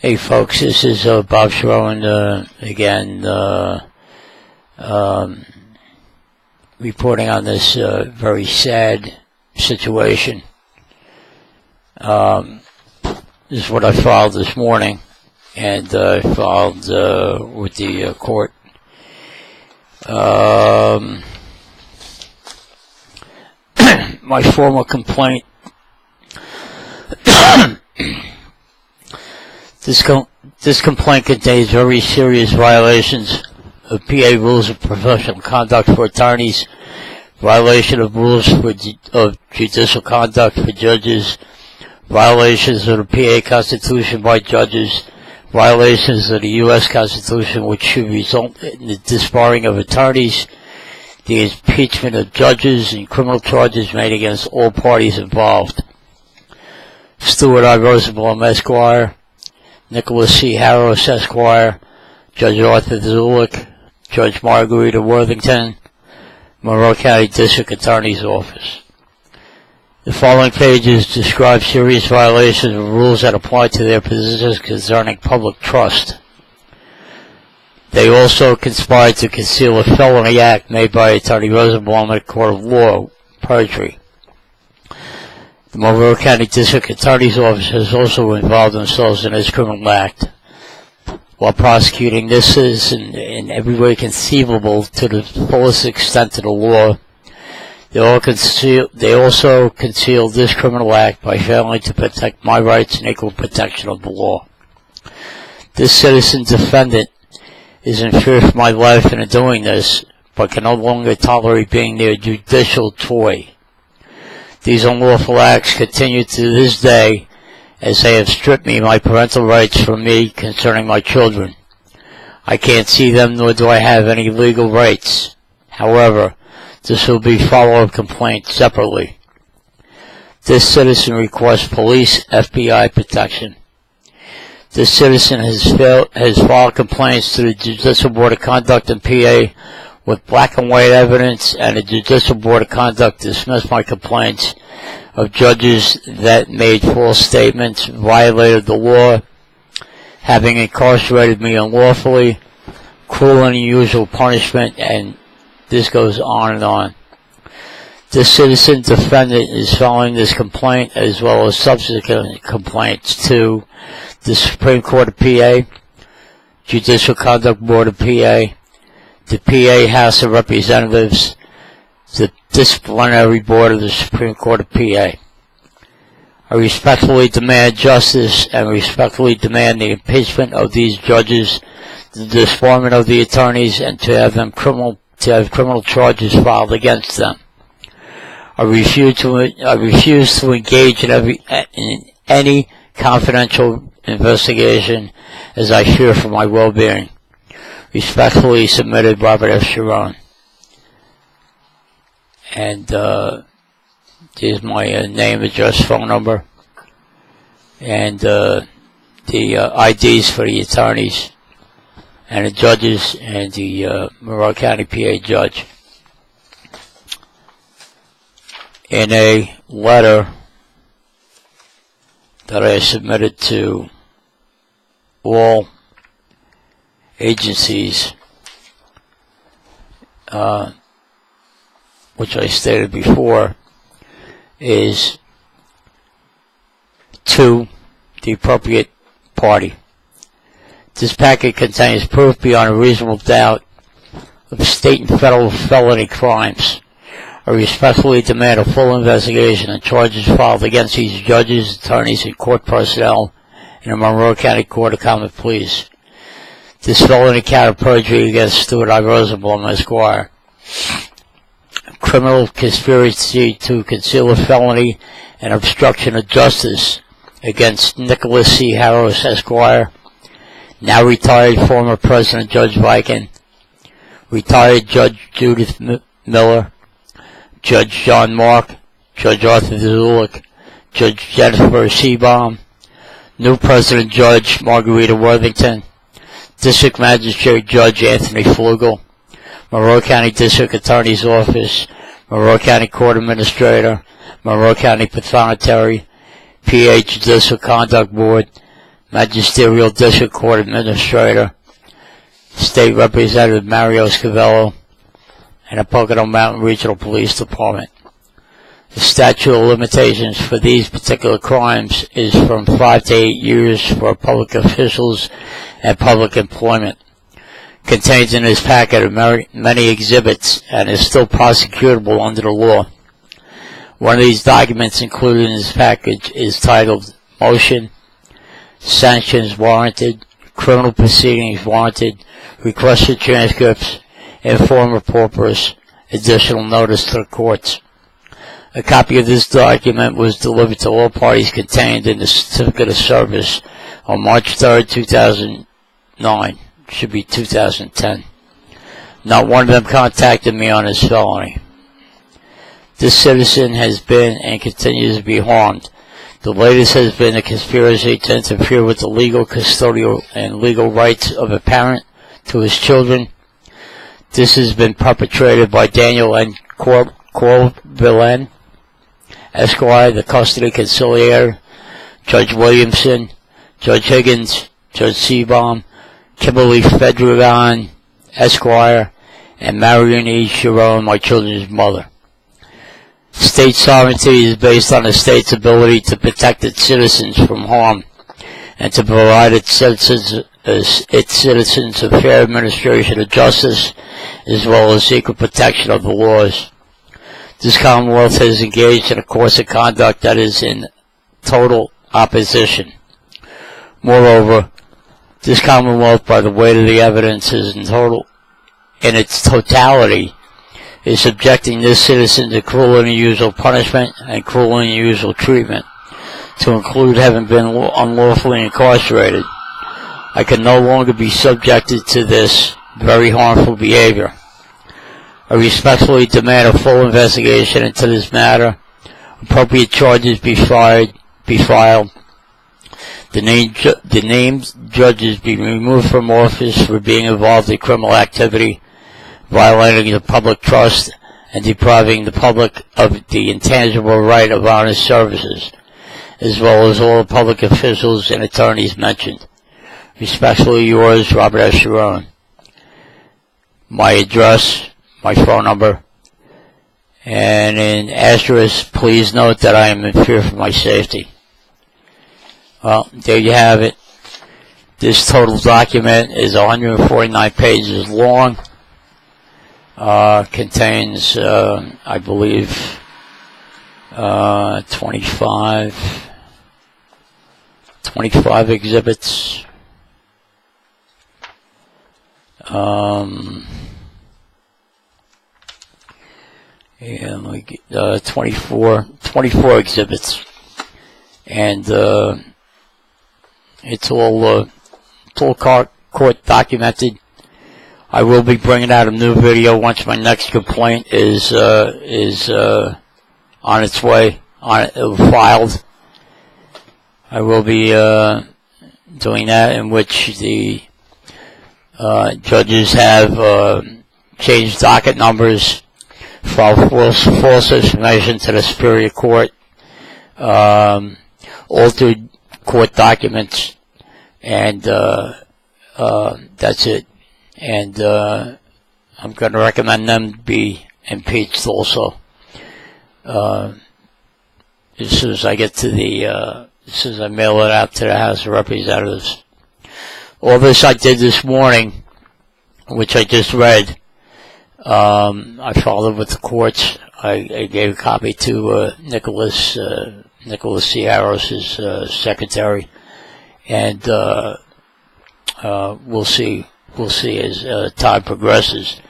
Hey folks, this is Bob Sciarrone again, reporting on this very sad situation. This is what I filed this morning, and I filed with the court. My formal complaint. This complaint contains very serious violations of PA rules of professional conduct for attorneys, violation of rules of judicial conduct for judges, violations of the PA Constitution by judges, violations of the U.S. Constitution which should result in the disbarring of attorneys, the impeachment of judges, and criminal charges made against all parties involved. Stuart I. Rosenbaum, Esquire, Nicholas C. Harris, Esquire, Judge Arthur Zulick, Judge Margarita Worthington, Monroe County District Attorney's Office. The following pages describe serious violations of rules that apply to their positions concerning public trust. They also conspired to conceal a felony act made by Attorney Rosenbaum at a court of law, Perjury. The Monroe County District Attorney's Office has also involved themselves in this criminal act while prosecuting this citizen in every way conceivable to the fullest extent of the law. They also concealed this criminal act by failing to protect my rights and equal protection of the law. This citizen defendant is in fear for my life in doing this, but can no longer tolerate being their judicial toy. These unlawful acts continue to this day, as they have stripped me my parental rights from me concerning my children. I can't see them, nor do I have any legal rights. However, this will be follow-up complaint separately. This citizen requests police FBI protection. This citizen has filed complaints to the Judicial Board of Conduct in PA with black and white evidence, and the Judicial Board of Conduct dismissed my complaints of judges that made false statements, violated the law, having incarcerated me unlawfully, cruel and unusual punishment, and this goes on and on. This citizen defendant is filing this complaint as well as subsequent complaints to the Supreme Court of PA, Judicial Conduct Board of PA, the PA House of Representatives, the Disciplinary Board of the Supreme Court of PA. I respectfully demand justice and respectfully demand the impeachment of these judges, the disbarment of the attorneys, and to have criminal charges filed against them. I refuse to engage in any confidential investigation, as I fear for my well-being. Respectfully submitted, Robert F. Sciarrone. And here's my name, address, phone number, and the IDs for the attorneys and the judges and the Monroe County PA judge. In a letter that I submitted to all agencies, which I stated before, is to the appropriate party. This packet contains proof beyond a reasonable doubt of state and federal felony crimes. I respectfully demand a full investigation and charges filed against these judges, attorneys, and court personnel in the Monroe County Court of Common Pleas. This felony count of perjury against Stuart I. Rosenbaum, Esquire. Criminal conspiracy to conceal a felony and obstruction of justice against Nicholas C. Harris, Esquire. Now retired former President Judge Viken. Retired Judge Judith Miller. Judge John Mark. Judge Arthur Zulick. Judge Jennifer Seabaum. New President Judge Margarita Worthington. District Magistrate Judge Anthony Flugel, Monroe County District Attorney's Office, Monroe County Court Administrator, Monroe County Pathonetary, PA Judicial Conduct Board, Magisterial District Court Administrator, State Representative Mario Scavello, and the Pocono Mountain Regional Police Department. The statute of limitations for these particular crimes is from 5 to 8 years for public officials and public employment. Contains in this packet many exhibits and is still prosecutable under the law. One of these documents included in this package is titled Motion, Sanctions Warranted, Criminal Proceedings Warranted, Request for Transcripts, Informer Purpose, Additional Notice to the Courts. A copy of this document was delivered to all parties contained in the Certificate of Service on March 3rd, 2009. Should be 2010. Not one of them contacted me on this felony. This citizen has been and continues to be harmed. The latest has been a conspiracy to interfere with the legal, custodial, and legal rights of a parent to his children. This has been perpetrated by Daniel N. Corvillen, Esquire, the custody conciliator, Judge Williamson, Judge Higgins, Judge Seabaum, Kimberly Fedregon, Esquire, and Marion E. Sciarrone, my children's mother. State sovereignty is based on the state's ability to protect its citizens from harm and to provide its citizens a fair administration of justice as well as equal protection of the laws. This Commonwealth has engaged in a course of conduct that is in total opposition. Moreover, this Commonwealth, by the weight of the evidence, is in its totality, is subjecting this citizen to cruel and unusual punishment and cruel and unusual treatment, to include having been unlawfully incarcerated. I can no longer be subjected to this very harmful behavior. I respectfully demand a full investigation into this matter, appropriate charges be filed, the named judges be removed from office for being involved in criminal activity, violating the public trust, and depriving the public of the intangible right of honest services, as well as all public officials and attorneys mentioned. Respectfully yours, Robert S. Sciarrone. My address, my phone number, and in asterisk, please note that I am in fear for my safety. Well, there you have it. This total document is 149 pages long. Contains, I believe, 25 exhibits. 24 exhibits, and it's all court documented. I will be bringing out a new video once my next complaint is on its way, filed. I will be doing that, in which the judges have changed docket numbers, filed false information to the Superior Court, altered court documents, and that's it. And I'm going to recommend them be impeached also. As soon as I get to as soon as I mail it out to the House of Representatives. All this I did this morning, which I just read. I followed with the courts. I gave a copy to Nicholas Sciarrone's secretary, and we'll see as time progresses.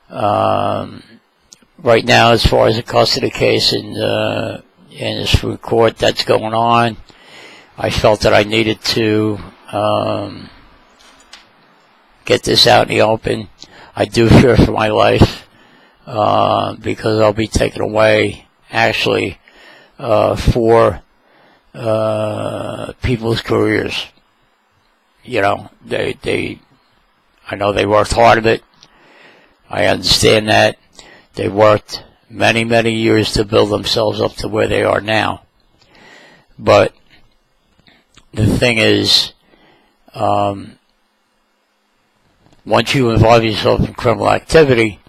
Right now, as far as the custody case in the Supreme Court that's going on, I felt that I needed to get this out in the open. I do fear for my life because I'll be taken away, actually, for people's careers. You know, I know they worked hard at it. I understand that. They worked many, many years to build themselves up to where they are now. But the thing is, once you involve yourself in criminal activity,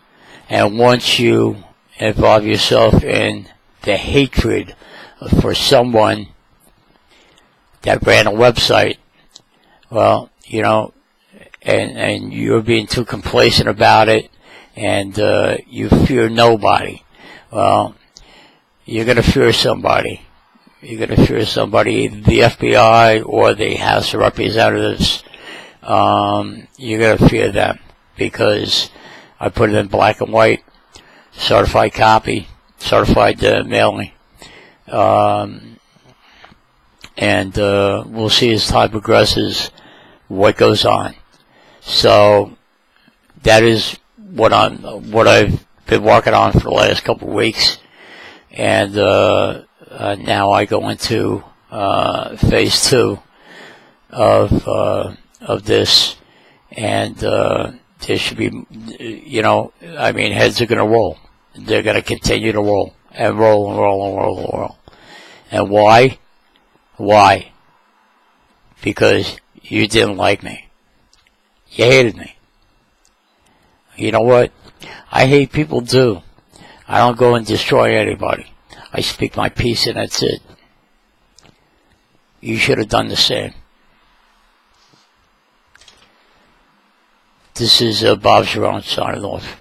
and once you involve yourself in the hatred for someone that ran a website, well, you know, and you're being too complacent about it, and you fear nobody, well, you're going to fear somebody. You're going to fear somebody, the FBI or the House of Representatives. You're going to fear them, because I put it in black and white, certified copy, certified mailing. And we'll see as time progresses what goes on. So that is what I've been working on for the last couple of weeks, and now I go into phase 2 of this, and there should be, you know, I mean, heads are going to roll. They're going to continue to roll and roll and roll and roll and roll. And why? Why? Because you didn't like me. You hated me. You know what? I hate people too. I don't go and destroy anybody. I speak my piece and that's it. You should have done the same. This is Bob Sciarrone signing off.